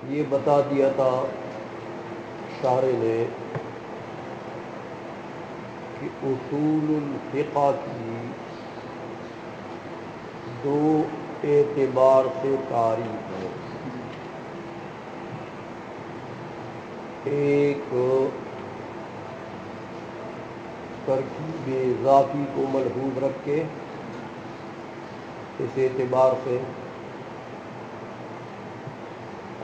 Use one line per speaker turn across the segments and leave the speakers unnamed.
یہ بتا دیا تھا شارح نے کہ اصول الفقہ کی دو اعتبار سے تعریف ہے. ایک ترکیب اضافی کو ملحوظ رکھ کے اس اعتبار سے،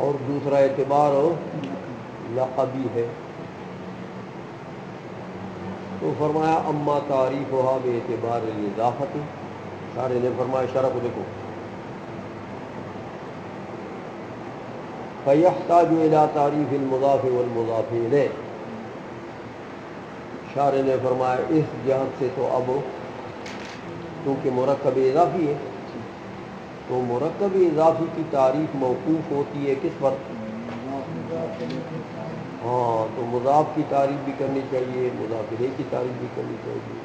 اور دوسرا اعتبار لقبی ہے. تو فرمایا اما تعریف ہوا بے اعتبار الاضافت، شارح نے فرمایا شرح کو دیکھو، فَيَحْتَاجُ إِلَىٰ تَعْرِيفِ الْمُضَافِ وَالْمُضَافِ إِلَيْهِ. شارح نے فرمایا اس جہت سے تو اب کیونکہ مرکب اضافی ہے تو مرکب اضافی کی تعریف موقوف ہوتی ہے کس پر؟ ہاں، تو مضاف کی تعریف بھی کرنی چاہیے، مضاف الیہ کی تعریف بھی کرنی چاہیے،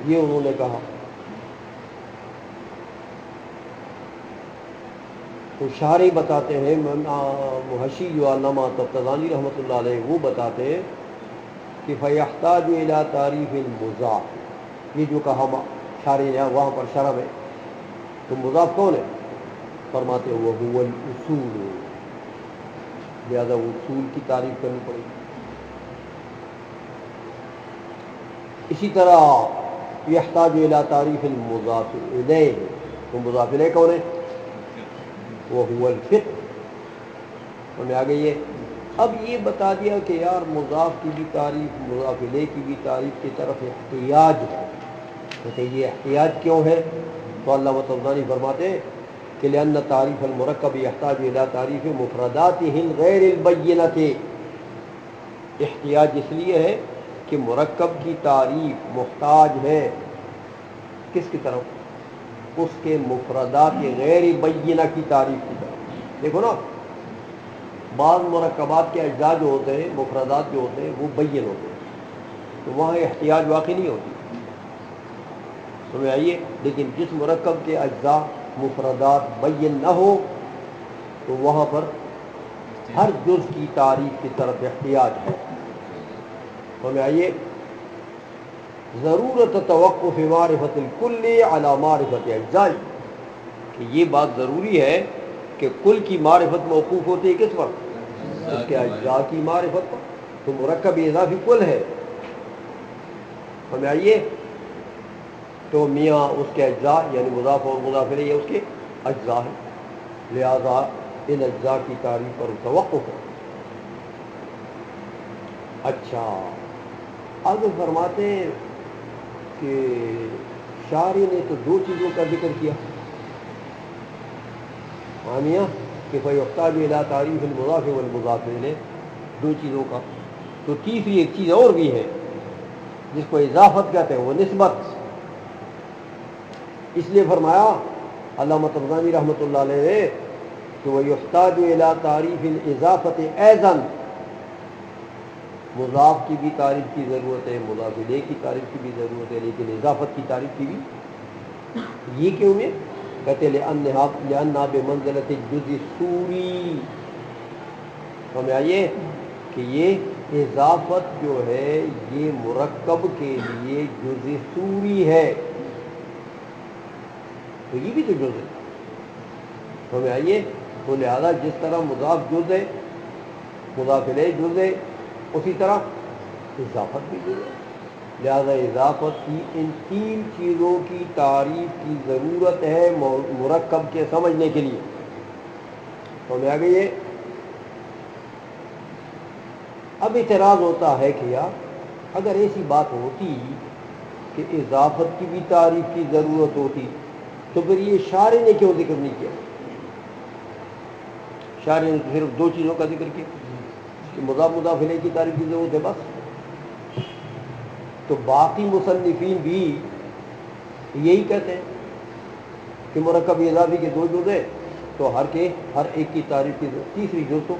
یہ انہوں نے کہا. تو شارح بتاتے ہیں، محشی جو علامہ تفتزانی رحمۃ اللہ علیہ وہ بتاتے ہیں کہ فَيَحْتَاجُ إِلَىٰ تَعْرِيفِ الْمُضَافِ، یہ جو کہا شارح نے وہاں پر شرح میں، تو مضاف کون ہے؟ فرماتے ہیں وَهُوَ الْأُصُولُ، لہذا اصول کی تعریف کرنی پڑے گی. اسی طرح يَحْتَاجُ إِلَىٰ تَعْرِيفِ الْمُضَافِ إِلَيْهِ، تو مضاف الیہ کون ہے؟ وَهُوَ الْفِقْهُ. ہمیں آ گئی ہے. اب یہ بتا دیا کہ یار مضاف کی بھی تعریف، مضاف الیہ کی بھی تعریف کی طرف احتیاج ہے. کہتے یہ احتیاج کیوں ہے؟ تو علامہ طبرانی فرماتے ہیں کہ لأن تعریف المرکب يحتاج إلى تعریف مفرداته الغیر البینۃ. احتیاج اس لیے ہے کہ مرکب کی تعریف محتاج ہے کس کی طرف؟ اس کے مفردات غیر بینہ کی تعریف کی طرف. دیکھو نا، بعض مرکبات کے اجزاء جو ہوتے ہیں، مفردات جو ہوتے ہیں وہ بین ہوتے ہیں، تو وہاں احتیاج واقع نہیں ہوتی، سمجھ آئیے. لیکن جس مرکب کے اجزاء مفردات بین نہ ہو تو وہاں پر ہر جز کی تعریف کی طرف احتیاج ہے. سمجھ آئیے. ضرورت توقف معرفت الکل علی معرفت اجزاء، کہ یہ بات ضروری ہے کہ کل کی معرفت موقوف ہوتی ہے کس پر؟ اس کے اجزاء کی معرفت پر. تو مرکب اضافی کل ہے، سمجھ آئیے. تو میاں اس کے اجزاء یعنی مضاف اور مضاف الیہ اس کے اجزاء ہیں، لہذا ان اجزاء کی تعریف پر توقف ہے. اچھا، اب فرماتے ہیں کہ شارح نے تو دو چیزوں کا ذکر کیا، حامیہ کہ فَيُحْتَاجُ إِلَىٰ تَعْرِيفِ الْمُضَافِ وَالْمُضَافِ إِلَيْهِ، دو چیزوں کا. تو تیسری ایک چیز اور بھی ہے جس کو اضافت کہتے ہیں، وہ نسبت. اس لیے فرمایا علامہ طبرانی رحمۃ اللہ علیہ کہ وَيُحْتَاجُ إِلَىٰ تَعْرِيفِ الْإِضَافَةِ أَيْضًا، مضاف کی بھی تعریف کی ضرورت ہے، مضاف الیہ کی تعریف کی بھی ضرورت ہے، لیکن اضافت کی تعریف کی بھی. یہ کیوں ہے؟ کہتے لأنها بمنزلۃ الجزء السوری. سمجھ آئیے کہ یہ اضافت جو ہے یہ مرکب کے لیے جزء سوری ہے، تو یہ بھی تو جزء ہے. سمجھ آئیے. تو لہذا جس طرح مضاف جزء ہے، مضاف الیہ جزء ہے، اسی طرح اضافت بھی جزء ہے. لہذا اضافت کی ان تین چیزوں کی تعریف کی ضرورت ہے مرکب کے سمجھنے کے لیے. سمجھ آ گئی ہے. اب اعتراض ہوتا ہے کہ یار اگر ایسی بات ہوتی کہ اضافت کی بھی تعریف کی ضرورت ہوتی تو پھر یہ شارح نے کیوں ذکر نہیں کیا؟ شارح نے صرف دو چیزوں کا ذکر کیا کہ مضاف مضاف الیہ کی تعریف کی ضرورت ہے بس. تو باقی مصنفین بھی یہی کہتے ہیں کہ مرکب اضافی کے دو جز ہیں، تو ہر ایک کی تعریف کی ضرورت. تیسری جز تو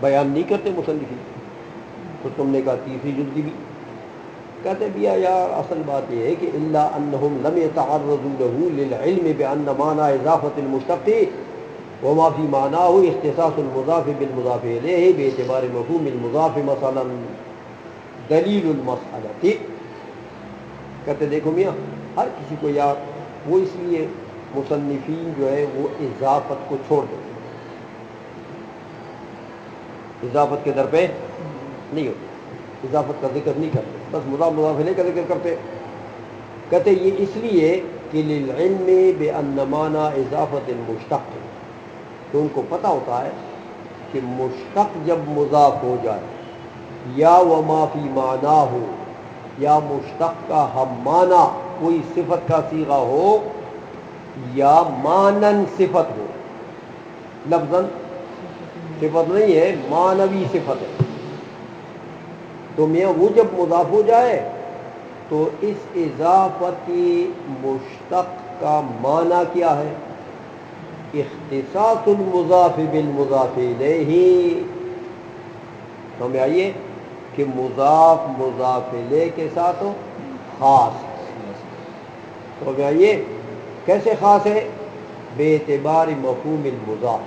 بیان نہیں کرتے مصنفین، تو تم نے کہا تیسری جز کی بھی. کہتے بھی یار اصل بات یہ ہے کہ الا انہم لم يتعرضوا له للعلم بان معنى اضافت المشتق وما فی معناہ اختصاص المضاف بالمضاف الیہ باعتبار مفہوم المضاف مثلا دلیل المسألۃ. کہتے دیکھو میاں ہر کسی کو یار وہ اس لیے مصنفین جو ہے وہ اضافت کو چھوڑ دیتے ہیں، اضافت کے در پہ نہیں ہوتے، اضافت کا ذکر نہیں کرتے، بس مضاف مضاف الیہ کا ذکر کرتے. کہتے یہ اس لیے کہ للعلم بأن معنی اضافت مشتق، تو ان کو پتہ ہوتا ہے کہ مشتق جب مضاف ہو جائے یا وما فی معنی ہو یا مشتق کا ہم معنی کوئی صفت کا صیغہ ہو یا مانن صفت ہو، لفظاً صفت نہیں ہے معنوی صفت ہے، تو میاں وہ جب مضاف ہو جائے تو اس اضافت مشتق کا معنی کیا ہے؟ اختصاص المضاف بالمضاف الیہ. سمجھ آئیے کہ مضاف مضاف الیہ کے ساتھ خاص. سمجھ آئیے کیسے خاص ہے؟ بے اعتبار مفہوم المضاف،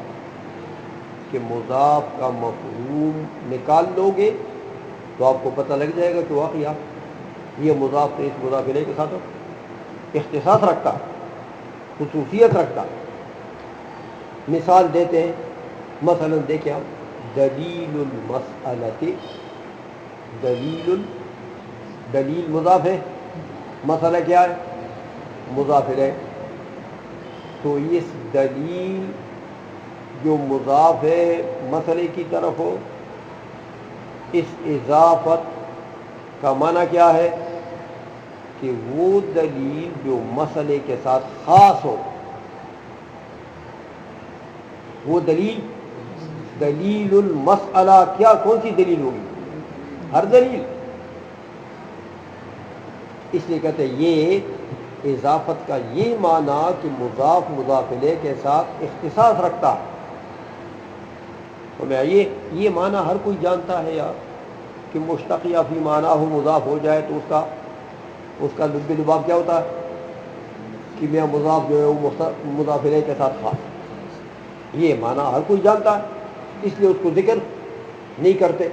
کہ مضاف کا مفہوم نکال لو گے تو آپ کو پتہ لگ جائے گا کہ واقعی یہ مضاف سے اس مضاف الیہ کے ساتھ اختصاص رکھتا، خصوصیت رکھتا. مثال دیتے ہیں، مثلا دیکھیں آپ دلیل المسألۃ، دلیل مضاف ہے، مسئلہ کیا ہے؟ مضاف الیہ. تو اس دلیل جو مضاف ہے مسئلے کی طرف ہو، اس اضافت کا معنی کیا ہے؟ کہ وہ دلیل جو مسئلے کے ساتھ خاص ہو، وہ دلیل المسئلہ. کیا کون سی دلیل ہوگی؟ ہر دلیل. اس لیے کہتے ہیں یہ اضافت کا یہ معنی کہ مضاف مضاف الیہ کے ساتھ اختصاص رکھتا ہے. تو میں یہ معنی ہر کوئی جانتا ہے یار کہ مشتق یا فی معنی ہو مضاف ہو جائے تو اس کا لب لباب کیا ہوتا ہے کہ میں مضاف جو ہے وہ مضاف الیہ کے ساتھ خاص. یہ معنی ہر کوئی جانتا ہے، اس لیے اس کو ذکر نہیں کرتے.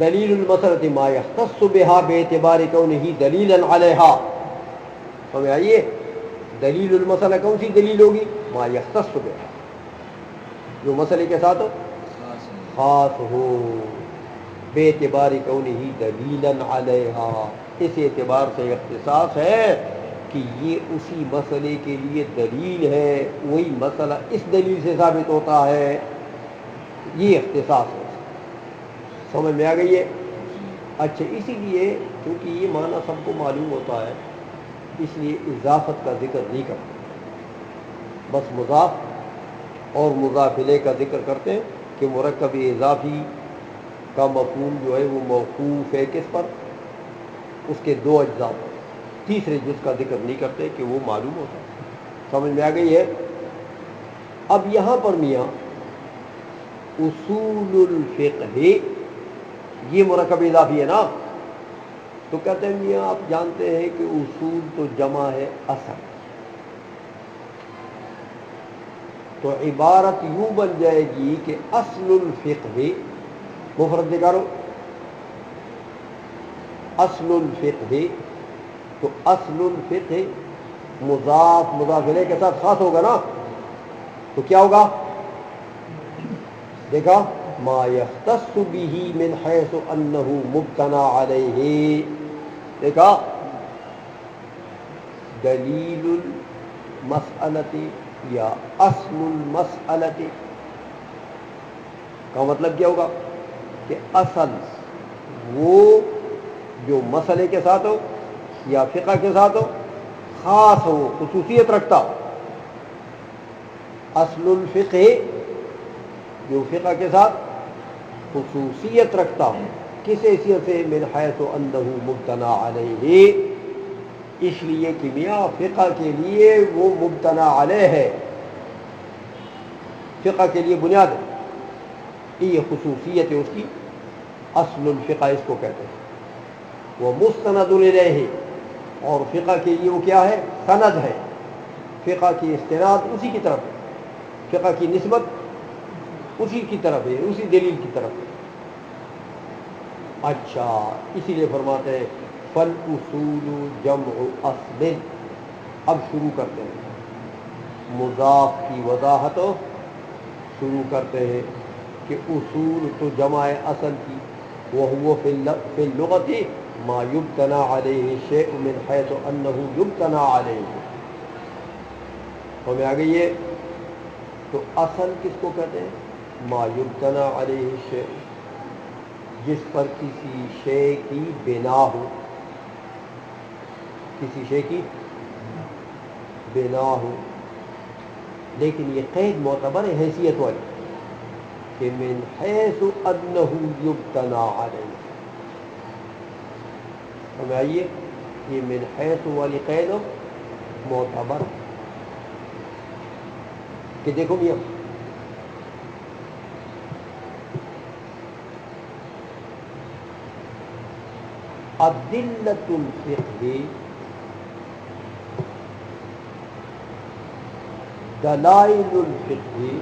دلیل المسألۃ ما یختص بها باعتبار کونہ دلیلا علیہا. سمجھ آئیے دلیل المسئلہ کون سی دلیل ہوگی؟ ما یختص بها، جو مسئلے کے ساتھ خاص ہو، بے اعتبار کونہ دلیلا علیہا، اس اعتبار سے اختصاص ہے کہ یہ اسی مسئلے کے لیے دلیل ہے، وہی مسئلہ اس دلیل سے ثابت ہوتا ہے. یہ اختصاص ہے. سمجھ میں آ گئی ہے؟ اچھا، اسی لیے کیونکہ یہ معنی سب کو معلوم ہوتا ہے اس لیے اضافت کا ذکر نہیں کرتے، بس مضاف اور مضاف الیہ کا ذکر کرتے ہیں کہ مرکب اضافی کا مفہوم جو ہے وہ موقوف ہے کس پر؟ اس کے دو اجزاء پر. تیسرے جز کا ذکر نہیں کرتے کہ وہ معلوم ہوتا ہے. سمجھ میں آ گئی ہے؟ اب یہاں پر میاں اصول الفقہ یہ مرکب اضافی ہے نا، تو کہتے ہیں میاں آپ جانتے ہیں کہ اصول تو جمع ہے اصل، تو عبارت یوں بن جائے گی کہ اصل الفقہ، مفرد نکالو، اصل الفقہ. تو اصل الفقہ مضاف مضاف الیہ کے ساتھ خاص ہوگا نا، تو کیا ہوگا؟ دیکھا ما یختص به من حیث انه مبتنى علیہ. دیکھا دلیل المسألۃ یا اصل المسألۃ کا مطلب کیا ہوگا کہ اصل وہ جو مسئلے کے ساتھ ہو یا فقہ کے ساتھ ہو، خاص ہو، خصوصیت رکھتا ہو. اصل الفقہ جو فقہ کے ساتھ خصوصیت رکھتا ہو، کس حیثیت سے؟ من حیث انہ مبتنی علیہ، اس لیے کہ میاں فقہ کے لیے وہ مبتنی علیہ ہے، فقہ کے لیے بنیاد ہے، یہ خصوصیت ہے اس کی. اصل الفقہ اس کو کہتے ہیں. وہ مستند الیہ، اور فقہ کے لیے وہ کیا ہے؟ سند ہے، فقہ کی استناد اسی کی طرف ہے. فقہ کی نسبت اسی کی طرف ہے، اسی دلیل کی طرف ہے۔ اچھا، اسی لیے فرماتے ہیں فَالْأُصُولُ جَمْعُ أَصْلٍ۔ اب شروع کرتے ہیں مضاف کی وضاحت، شروع کرتے ہیں کہ اصول تو جمع اصل کی، وَهُوَ فِي اللُّغَةِ مَا يُبْتَنَى عَلَيْهِ الشَّيْءُ مِنْ حَيْثُ أَنَّهُ يُبْتَنَى عَلَيْهِ۔ ہمیں آگے یہ تو اصل کس کو کہتے ہیں؟ ما یبتنا علیہ الشیء، جس پر کسی شے کی بنا ہو، کسی شے کی بنا ہو، لیکن یہ قید معتبر ہے حیثیت والی کہ من حیث انہ یبتنا علیہ۔ ہمیں آئیے یہ من حیث والی قید معتبر کہ دیکھو میاں ادلۃ الفقہ، دلائل الفقہ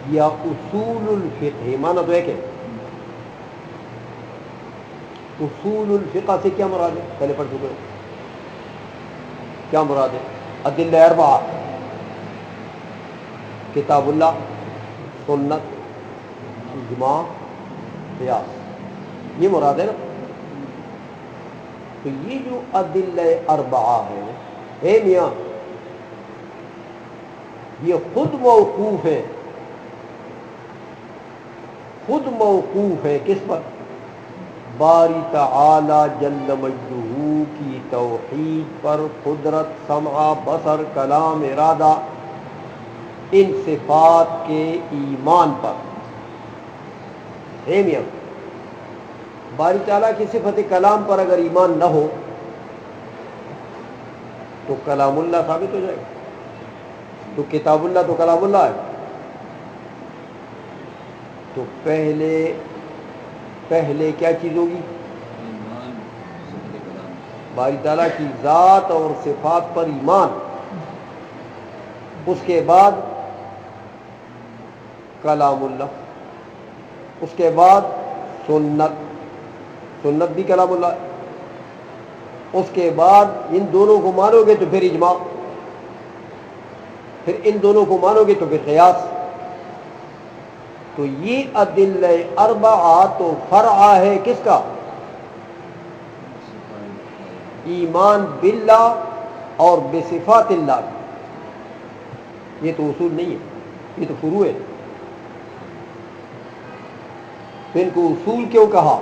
یا اصول الفقہ، معنی تو ایک ہے۔ اصول الفقہ سے کیا مراد ہے؟ پہلے پڑھ چکے، کیا مراد ہے؟ ادلہ اربعہ، کتاب اللہ، سنت، اجماع، قیاس، یہ مراد ہے نا۔ تو یہ جو ادلہ اربعہ ہے میاں، یہ خود موقوف ہے، خود موقوف ہے کس پر؟ باری تعالی جل مجدہ کی توحید پر، قدرت، سمع، بصر، کلام، ارادہ، ان صفات کے ایمان پر ہے میاں۔ باری تعالیٰ کی صفت کلام پر اگر ایمان نہ ہو تو کلام اللہ ثابت ہو جائے گا؟ تو کتاب اللہ تو کلام اللہ ہے۔ تو پہلے کیا چیز ہوگی؟ باری تعالیٰ کی ذات اور صفات پر ایمان، اس کے بعد کلام اللہ، اس کے بعد سنت بھی کلام اللہ ہے، اس کے بعد ان دونوں کو مانو گے تو پھر اجماع، پھر ان دونوں کو مانو گے تو پھر قیاس۔ تو یہ ادلہ اربعہ تو فرع ہے کس کا؟ ایمان باللہ اور بصفات اللہ۔ یہ تو اصول نہیں ہے، یہ تو فروع ہے۔ تو ان کو اصول کیوں کہا؟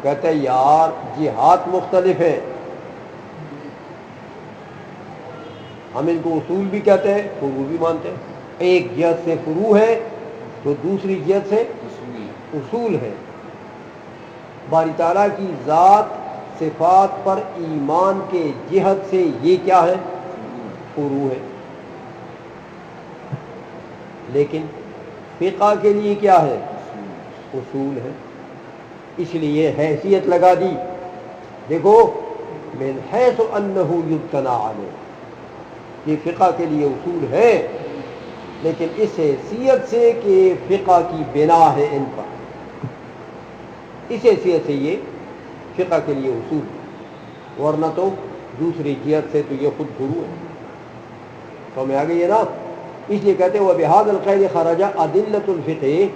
کہتے ہیں یار جہات مختلف ہے، ہم ان کو اصول بھی کہتے ہیں، فروع بھی مانتے ہیں۔ ایک جہت سے فروع ہے تو دوسری جہت سے اصول ہے۔ باری تعالیٰ کی ذات صفات پر ایمان کے جہت سے یہ کیا ہے؟ فروع ہے۔ لیکن فقہ کے لیے کیا ہے؟ اصول ہے۔ اس لیے حیثیت لگا دی، دیکھو من حیث انہ یبتنا علیہ، یہ فقہ کے لیے اصول ہے، لیکن اس حیثیت سے کہ فقہ کی بنا ہے ان پر، اس حیثیت سے یہ فقہ کے لیے اصول ہے، ورنہ تو دوسری جہت سے تو یہ خود فروع ہے۔ تو ہمیں آگے یہ نا، اس لیے کہتے ہیں وَبِهَذَا الْقَيْدِ خَرَجَ أَدِلَّةُ الْفِقْهِ۔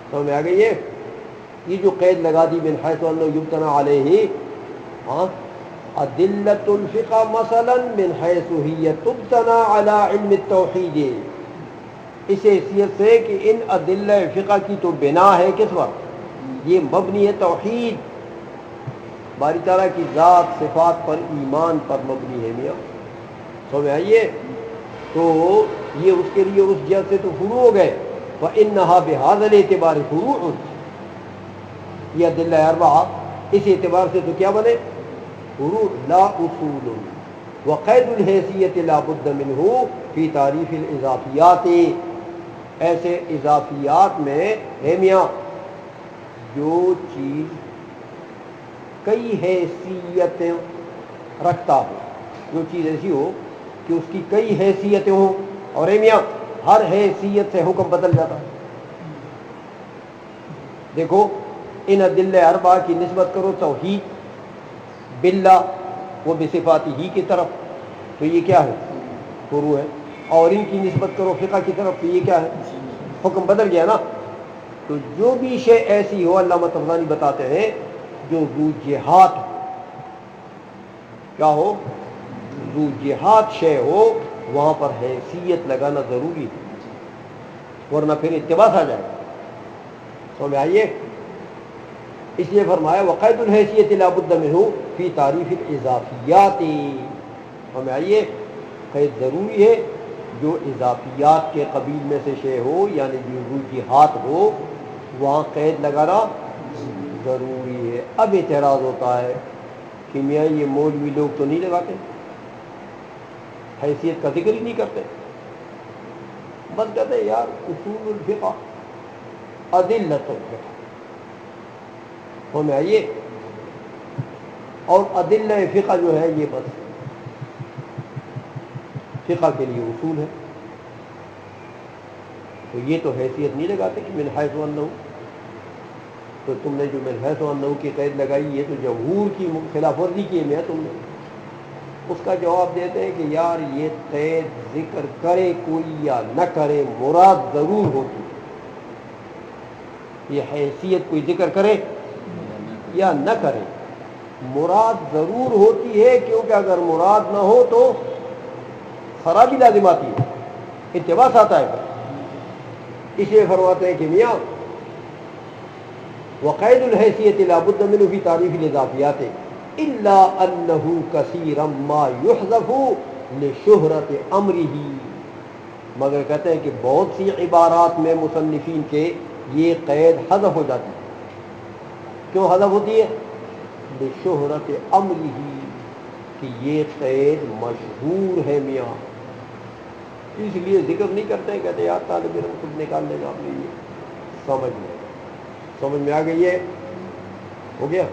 تو ہمیں آگے یہ جو قید لگا دی من حیث انہ یبتنا علیہ، ادلۃ الفقہ مثلا من حیث ہی تبتنا علی علم التوحید، اس حیثیت سے کہ ان ادلہ فقہ کی تو بنا ہے کس پر؟ یہ مبنی ہے توحید، باری تعالیٰ کی ذات صفات پر ایمان پر مبنی ہے میاں۔ سمجھ آئیے؟ تو یہ اس کے لیے اس جہت سے تو فروع ہو گئے، وَإِنَّهَا بِهَذَا الْاعْتِبَارِ فُرُوعٌ، یہ ادلہ اربعہ اس اعتبار سے تو کیا بنے؟ فروع لا اصول، وقید الحیثیت لا بد منہ فی تعریف الاضافیات، ایسے اضافیات میں ہے میاں جو چیز کئی حیثیتیں رکھتا ہو، جو چیز ایسی ہو کہ اس کی کئی حیثیتیں ہوں، اور اے میاں ہر حیثیت سے حکم بدل جاتا ہے۔ دیکھو ان ادلہ اربعہ کی نسبت کرو توحید باللہ وہ بصفاتی ہی کی طرف، تو یہ کیا ہے؟ فروع ہے، اور ان کی نسبت کرو فقہ کی طرف، تو یہ کیا ہے؟ حکم بدل گیا نا۔ تو جو بھی شے ایسی ہو، علامہ طبرانی بتاتے ہیں جو ذو جہات کیا ہو، ذو جہات شے ہو، وہاں پر حیثیت لگانا ضروری ہے، ورنہ پھر اتباس آ جائے گا۔ سمجھ آئیے؟ اس لیے فرمایا وقید الحیثیت لا بد منہ فی تعریف الاضافیات۔ سمجھ آئیے؟ قید ضروری ہے، جو اضافیات کے قبیل میں سے شے ہو، یعنی جو ذو جہات ہو، وہاں قید لگانا ضروری ہے۔ اب اعتراض ہوتا ہے کہ میاں یہ مولوی لوگ تو نہیں لگاتے، حیثیت کا ذکر ہی نہیں کرتے، بس کہتے ہیں یار اصول الفقہ ادلۃ الفقہ، ہمیں آئیے، اور ادلہ فقہ جو ہے یہ بس فقہ کے لیے اصول ہے، تو یہ تو حیثیت نہیں لگاتے کہ من حیث انہ، تو تم نے جو من حیث انہ کی قید لگائی، یہ تو جمہور کی خلاف ورزی کی ہے تم نے۔ اس کا جواب دیتے ہیں کہ یار یہ قید ذکر کرے کوئی یا نہ کرے، مراد ضرور ہوتی ہے۔ یہ حیثیت کوئی ذکر کرے یا نہ کرے، مراد ضرور ہوتی ہے، کیونکہ اگر مراد نہ ہو تو خرابی لازم آتی ہے، اتباس آتا ہے۔ اس لیے فرماتے ہیں کہ میاں وقید الحیثیت لا بد منہ فی تعریف الاضافیات الا انہ کثیرا ما یحذف لشہرت امرہ، مگر کہتے ہیں کہ بہت سی عبارات میں مصنفین کے یہ قید حذف ہو جاتی ہے۔ کیوں حذف ہوتی ہے؟ لشہرت امرہ، کہ یہ قید مشہور ہے میاں، اس لیے ذکر نہیں کرتے، کہتے یار طالب علم خود نکال لے گا اپنے لیے۔ سمجھ میں آ گئی ہے؟ ہو گیا؟